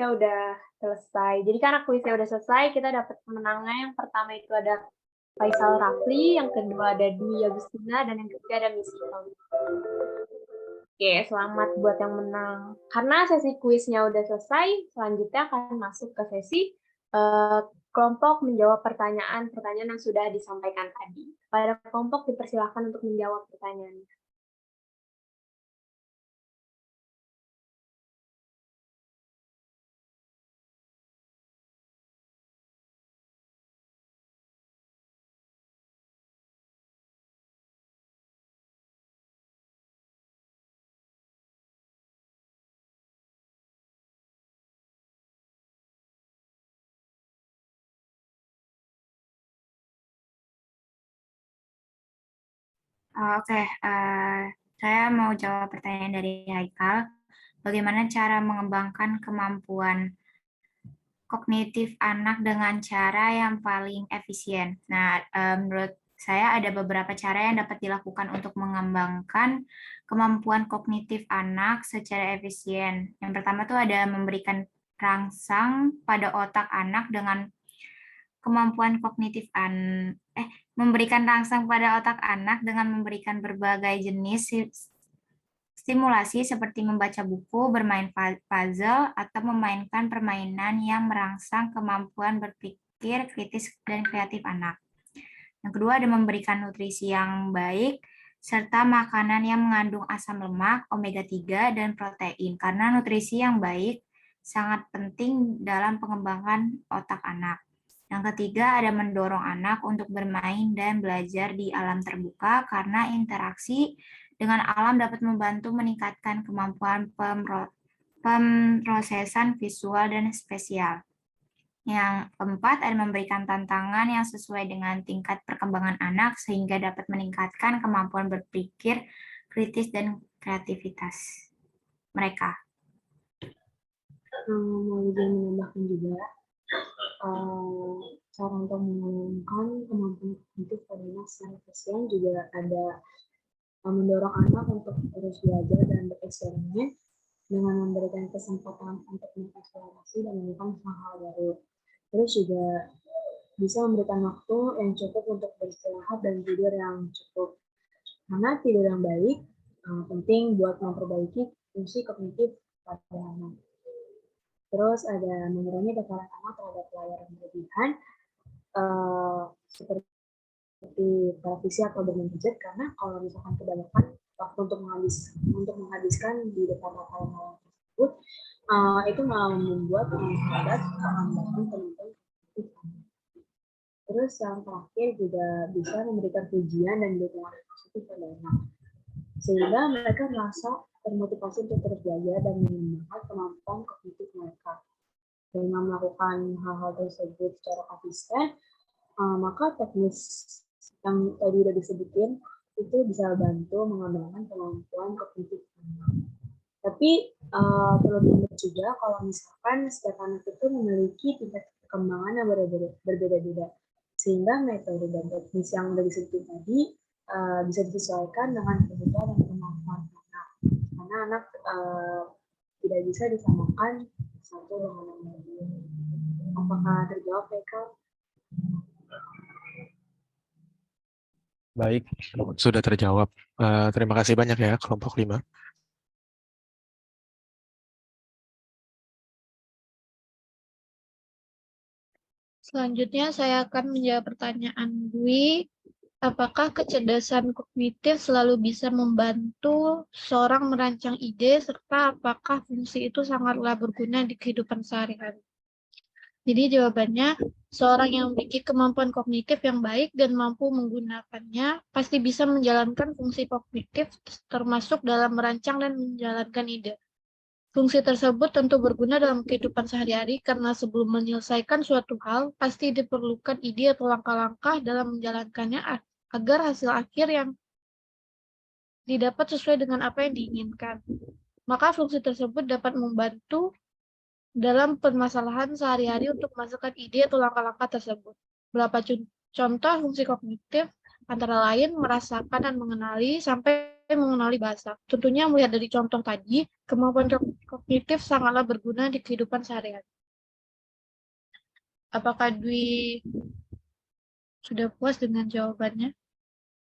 kuisnya udah selesai. Jadi karena kuisnya udah selesai, kita dapat pemenangnya. Yang pertama itu ada Faisal Rafli, yang kedua ada Dwi Agustina, dan yang ketiga ada Miss Ika. Oke, selamat buat yang menang. Karena sesi kuisnya udah selesai, selanjutnya akan masuk ke sesi kelompok menjawab pertanyaan-pertanyaan yang sudah disampaikan tadi. Pada kelompok dipersilakan untuk menjawab pertanyaan. Oke, saya mau jawab pertanyaan dari Haikal. Bagaimana cara mengembangkan kemampuan kognitif anak dengan cara yang paling efisien? Nah, menurut saya ada beberapa cara yang dapat dilakukan untuk mengembangkan kemampuan kognitif anak secara efisien. Yang pertama tuh ada memberikan rangsang pada otak anak dengan kemampuan kognitif memberikan rangsang pada otak anak dengan memberikan berbagai jenis stimulasi seperti membaca buku, bermain puzzle, atau memainkan permainan yang merangsang kemampuan berpikir kritis dan kreatif anak. Yang kedua ada memberikan nutrisi yang baik, serta makanan yang mengandung asam lemak, omega 3, dan protein, karena nutrisi yang baik sangat penting dalam pengembangan otak anak. Yang ketiga ada mendorong anak untuk bermain dan belajar di alam terbuka karena interaksi dengan alam dapat membantu meningkatkan kemampuan pemrosesan visual dan spesial. Yang keempat ada memberikan tantangan yang sesuai dengan tingkat perkembangan anak sehingga dapat meningkatkan kemampuan berpikir kritis dan kreativitas mereka. Mau menambahkan juga cara untuk mengembangkan kemampuan kognitif pada anak secara efisien juga ada mendorong anak untuk terus belajar dan bereksperimen dengan memberikan kesempatan untuk mengeksplorasi dan melakukan hal-hal baru. Terus juga bisa memberikan waktu yang cukup untuk beristirahat dan tidur yang cukup. Karena tidur yang baik penting buat memperbaiki fungsi kognitif pada anak. Terus ada mengurangi tekanan anak terhadap layar yang berlebihan, seperti televisi atau bermain gadget, karena kalau misalkan kebanyakan waktu untuk menghabiskan di depan hal-hal tersebut, itu malah membuat terhadap pengembangan kemampuan. Terus yang terakhir juga bisa memberikan pujian dan dukungan positif pada anak, sehingga mereka merasa termotivasi untuk terus belajar dan mengembangkan kemampuan kognitif mereka. Dengan melakukan hal-hal tersebut secara konsisten, maka teknis yang tadi sudah disebutin itu bisa bantu mengembangkan kemampuan kognitif anak. Tapi perlu diingat juga kalau misalkan setiap anak itu memiliki tingkat perkembangan yang berbeda-beda, sehingga metode dan teknis yang sudah disebutin tadi bisa disesuaikan dengan kebutuhan dan kemampuan anak. Karena anak tidak bisa disamakan satu dengan yang lain. Apakah terjawab, Eka? Baik, sudah terjawab. Terima kasih banyak ya, kelompok 5. Selanjutnya saya akan menjawab pertanyaan Dwi. Apakah kecerdasan kognitif selalu bisa membantu seorang merancang ide, serta apakah fungsi itu sangatlah berguna di kehidupan sehari-hari? Jadi jawabannya, seorang yang memiliki kemampuan kognitif yang baik dan mampu menggunakannya pasti bisa menjalankan fungsi kognitif termasuk dalam merancang dan menjalankan ide. Fungsi tersebut tentu berguna dalam kehidupan sehari-hari karena sebelum menyelesaikan suatu hal, pasti diperlukan ide atau langkah-langkah dalam menjalankannya agar hasil akhir yang didapat sesuai dengan apa yang diinginkan. Maka fungsi tersebut dapat membantu dalam permasalahan sehari-hari untuk memasukkan ide atau langkah-langkah tersebut. Beberapa contoh fungsi kognitif antara lain merasakan dan mengenali sampai mengenali bahasa. Tentunya melihat dari contoh tadi, kemampuan kognitif sangatlah berguna di kehidupan sehari-hari. Apakah Dwi sudah puas dengan jawabannya?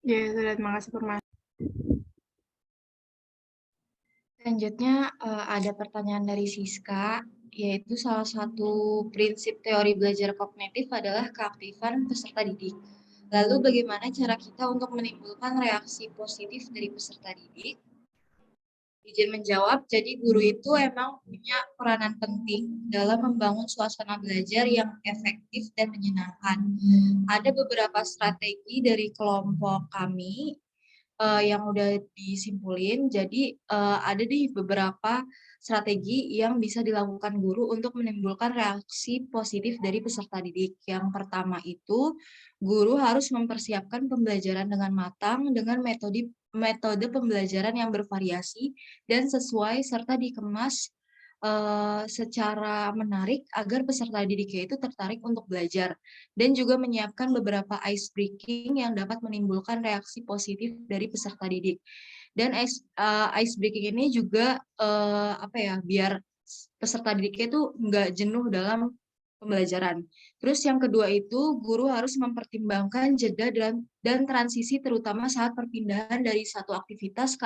Ya, sudah. Terima kasih informasi. Selanjutnya ada pertanyaan dari Siska, yaitu salah satu prinsip teori belajar kognitif adalah keaktifan peserta didik. Lalu bagaimana cara kita untuk menimbulkan reaksi positif dari peserta didik? Izin menjawab, jadi guru itu emang punya peranan penting dalam membangun suasana belajar yang efektif dan menyenangkan. Ada beberapa strategi dari kelompok kami yang udah disimpulin. Jadi ada di beberapa strategi yang bisa dilakukan guru untuk menimbulkan reaksi positif dari peserta didik. Yang pertama itu, guru harus mempersiapkan pembelajaran dengan matang dengan metode pembelajaran yang bervariasi dan sesuai serta dikemas secara menarik agar peserta didiknya itu tertarik untuk belajar, dan juga menyiapkan beberapa ice breaking yang dapat menimbulkan reaksi positif dari peserta didik. Dan ice breaking ini juga biar peserta didiknya itu nggak jenuh dalam pembelajaran. Terus yang kedua itu, guru harus mempertimbangkan jeda dan transisi terutama saat perpindahan dari satu aktivitas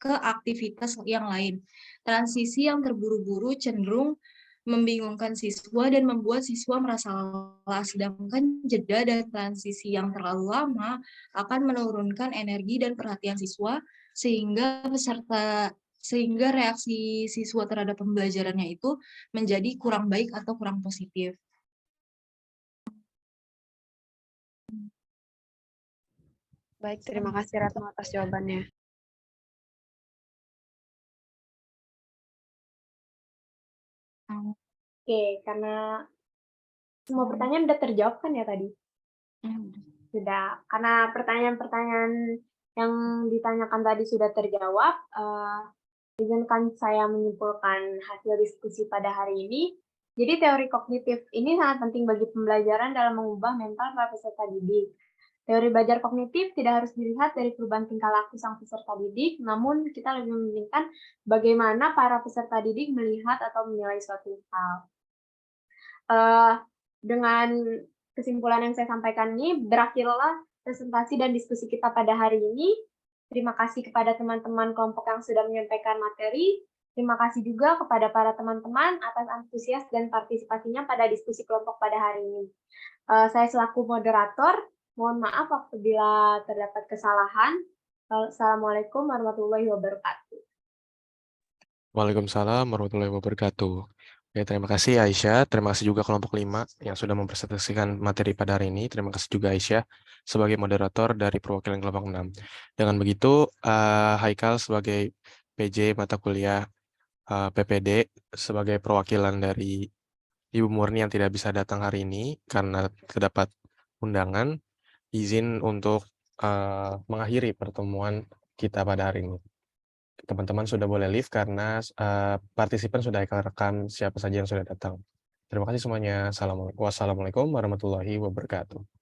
ke aktivitas yang lain. Transisi yang terburu-buru cenderung membingungkan siswa dan membuat siswa merasa lelah, sedangkan jeda dan transisi yang terlalu lama akan menurunkan energi dan perhatian siswa sehingga reaksi siswa terhadap pembelajarannya itu menjadi kurang baik atau kurang positif. Baik, terima kasih Ratno atas jawabannya. Oke, karena semua pertanyaan udah terjawab kan ya tadi? Sudah, karena pertanyaan-pertanyaan yang ditanyakan tadi sudah terjawab, izinkan saya menyimpulkan hasil diskusi pada hari ini. Jadi teori kognitif ini sangat penting bagi pembelajaran dalam mengubah mental para peserta didik. Teori belajar kognitif tidak harus dilihat dari perubahan tingkah laku sang peserta didik, namun kita lebih mementingkan bagaimana para peserta didik melihat atau menilai suatu hal. Dengan kesimpulan yang saya sampaikan ini, berakhirlah presentasi dan diskusi kita pada hari ini. Terima kasih kepada teman-teman kelompok yang sudah menyampaikan materi. Terima kasih juga kepada para teman-teman atas antusias dan partisipasinya pada diskusi kelompok pada hari ini. Saya selaku moderator, mohon maaf apabila terdapat kesalahan. Assalamualaikum warahmatullahi wabarakatuh. Waalaikumsalam warahmatullahi wabarakatuh. Ya, terima kasih Aisyah, terima kasih juga kelompok 5 yang sudah mempresentasikan materi pada hari ini. Terima kasih juga Aisyah sebagai moderator dari perwakilan kelompok 6. Dengan begitu, Haikal sebagai PJ mata kuliah PPD sebagai perwakilan dari Ibu Murni yang tidak bisa datang hari ini karena terdapat undangan, izin untuk mengakhiri pertemuan kita pada hari ini. Teman-teman sudah boleh leave karena partisipan sudah rekam siapa saja yang sudah datang. Terima kasih semuanya. Wassalamualaikum warahmatullahi wabarakatuh.